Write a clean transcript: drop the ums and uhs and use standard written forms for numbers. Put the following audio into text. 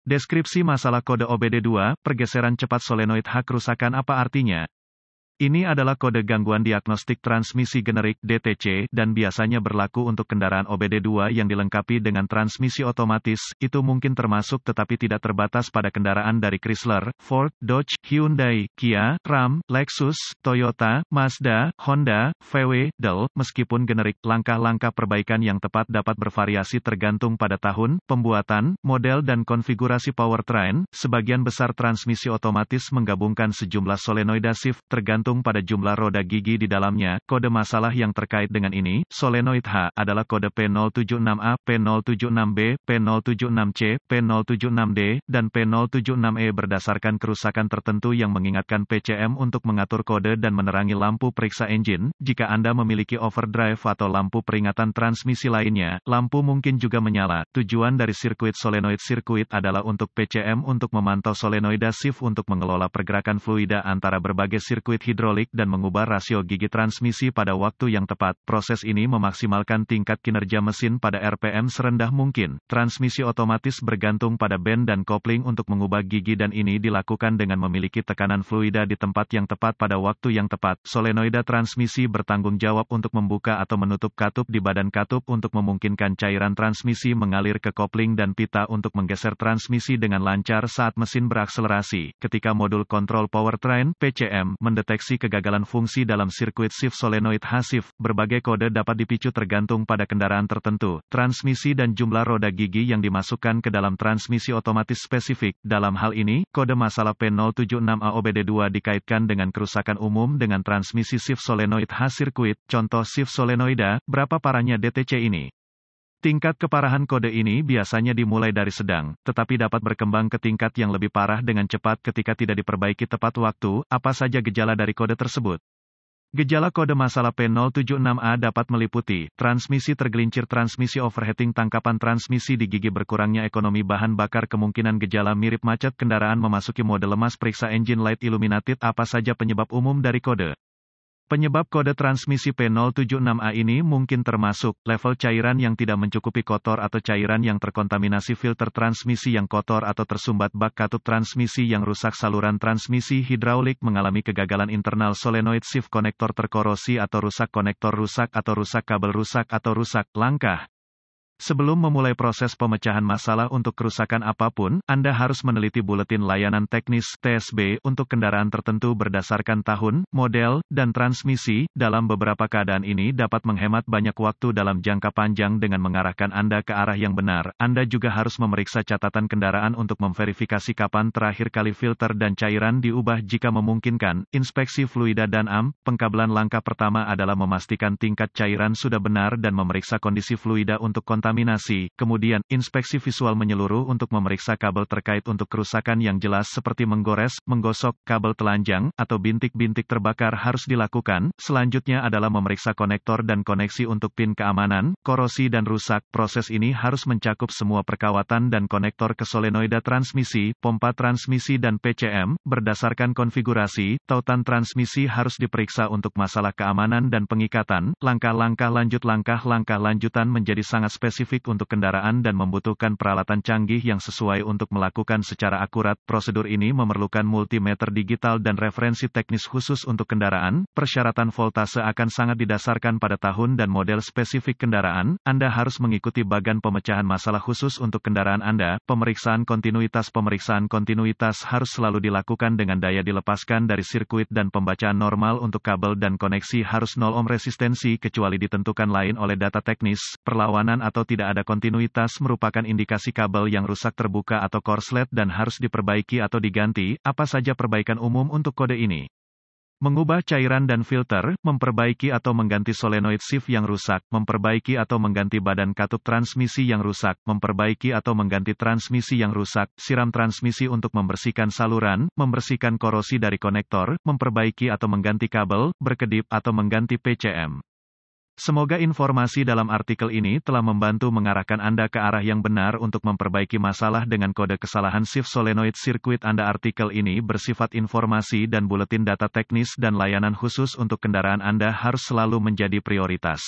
Deskripsi masalah kode OBD2, pergeseran cepat solenoid H. Kerusakan apa artinya? Ini adalah kode gangguan diagnostik transmisi generik (DTC) dan biasanya berlaku untuk kendaraan OBD2 yang dilengkapi dengan transmisi otomatis. Itu mungkin termasuk tetapi tidak terbatas pada kendaraan dari Chrysler, Ford, Dodge, Hyundai, Kia, Ram, Lexus, Toyota, Mazda, Honda, VW, Dell. Meskipun generik, langkah-langkah perbaikan yang tepat dapat bervariasi tergantung pada tahun, pembuatan, model dan konfigurasi powertrain. Sebagian besar transmisi otomatis menggabungkan sejumlah solenoida shift tergantung pada jumlah roda gigi di dalamnya. Kode masalah yang terkait dengan ini, solenoid H, adalah kode P076A, P076B, P076C, P076D, dan P076E berdasarkan kerusakan tertentu yang mengingatkan PCM untuk mengatur kode dan menerangi lampu periksa engine. Jika Anda memiliki overdrive atau lampu peringatan transmisi lainnya, lampu mungkin juga menyala. Tujuan dari sirkuit solenoid sirkuit adalah untuk PCM untuk memantau solenoida shift untuk mengelola pergerakan fluida antara berbagai sirkuit hidrolik dan mengubah rasio gigi transmisi pada waktu yang tepat. Proses ini memaksimalkan tingkat kinerja mesin pada RPM serendah mungkin. Transmisi otomatis bergantung pada band dan kopling untuk mengubah gigi dan ini dilakukan dengan memiliki tekanan fluida di tempat yang tepat pada waktu yang tepat. Solenoida transmisi bertanggung jawab untuk membuka atau menutup katup di badan katup untuk memungkinkan cairan transmisi mengalir ke kopling dan pita untuk menggeser transmisi dengan lancar saat mesin berakselerasi. Ketika modul kontrol powertrain (PCM) mendeteksi kegagalan fungsi dalam sirkuit shift solenoid H-shift, berbagai kode dapat dipicu tergantung pada kendaraan tertentu, transmisi dan jumlah roda gigi yang dimasukkan ke dalam transmisi otomatis spesifik. Dalam hal ini, kode masalah P076A OBD2 dikaitkan dengan kerusakan umum dengan transmisi shift solenoid H-sirkuit. Contoh shift solenoida, berapa parahnya DTC ini? Tingkat keparahan kode ini biasanya dimulai dari sedang, tetapi dapat berkembang ke tingkat yang lebih parah dengan cepat ketika tidak diperbaiki tepat waktu. Apa saja gejala dari kode tersebut? Gejala kode masalah P076A dapat meliputi transmisi tergelincir, transmisi overheating, tangkapan transmisi di gigi, berkurangnya ekonomi bahan bakar, kemungkinan gejala mirip macet, kendaraan memasuki mode lemas, periksa engine light illuminated. Apa saja penyebab umum dari kode? Penyebab kode transmisi P076A ini mungkin termasuk level cairan yang tidak mencukupi, kotor atau cairan yang terkontaminasi, filter transmisi yang kotor atau tersumbat, bak katup transmisi yang rusak, saluran transmisi hidraulik mengalami kegagalan, internal solenoid shift konektor terkorosi atau rusak, konektor rusak atau rusak, kabel rusak atau rusak. Langkah sebelum memulai proses pemecahan masalah untuk kerusakan apapun, Anda harus meneliti buletin layanan teknis (TSB) untuk kendaraan tertentu berdasarkan tahun, model, dan transmisi. Dalam beberapa keadaan ini dapat menghemat banyak waktu dalam jangka panjang dengan mengarahkan Anda ke arah yang benar. Anda juga harus memeriksa catatan kendaraan untuk memverifikasi kapan terakhir kali filter dan cairan diubah jika memungkinkan. Inspeksi fluida dan pengkabelan. Langkah pertama adalah memastikan tingkat cairan sudah benar dan memeriksa kondisi fluida untuk kontaminasi. Kemudian, inspeksi visual menyeluruh untuk memeriksa kabel terkait untuk kerusakan yang jelas seperti menggores, menggosok, kabel telanjang, atau bintik-bintik terbakar harus dilakukan. Selanjutnya adalah memeriksa konektor dan koneksi untuk pin keamanan, korosi dan rusak. Proses ini harus mencakup semua perkawatan dan konektor ke solenoida transmisi, pompa transmisi dan PCM. Berdasarkan konfigurasi, tautan transmisi harus diperiksa untuk masalah keamanan dan pengikatan. Langkah-langkah lanjutan menjadi sangat spesifik untuk kendaraan dan membutuhkan peralatan canggih yang sesuai untuk melakukan secara akurat. Prosedur ini memerlukan multimeter digital dan referensi teknis khusus untuk kendaraan. Persyaratan voltase akan sangat didasarkan pada tahun dan model spesifik kendaraan. Anda harus mengikuti bagan pemecahan masalah khusus untuk kendaraan Anda. Pemeriksaan kontinuitas harus selalu dilakukan dengan daya dilepaskan dari sirkuit dan pembacaan normal untuk kabel dan koneksi harus 0 ohm resistensi kecuali ditentukan lain oleh data teknis. Perlawanan atau tidak ada kontinuitas merupakan indikasi kabel yang rusak, terbuka atau korslet dan harus diperbaiki atau diganti. Apa saja perbaikan umum untuk kode ini? Mengubah cairan dan filter, memperbaiki atau mengganti solenoid shift yang rusak, memperbaiki atau mengganti badan katup transmisi yang rusak, memperbaiki atau mengganti transmisi yang rusak, siram transmisi untuk membersihkan saluran, membersihkan korosi dari konektor, memperbaiki atau mengganti kabel, berkedip atau mengganti PCM. Semoga informasi dalam artikel ini telah membantu mengarahkan Anda ke arah yang benar untuk memperbaiki masalah dengan kode kesalahan shift solenoid sirkuit Anda. Artikel ini bersifat informasi dan buletin data teknis dan layanan khusus untuk kendaraan Anda harus selalu menjadi prioritas.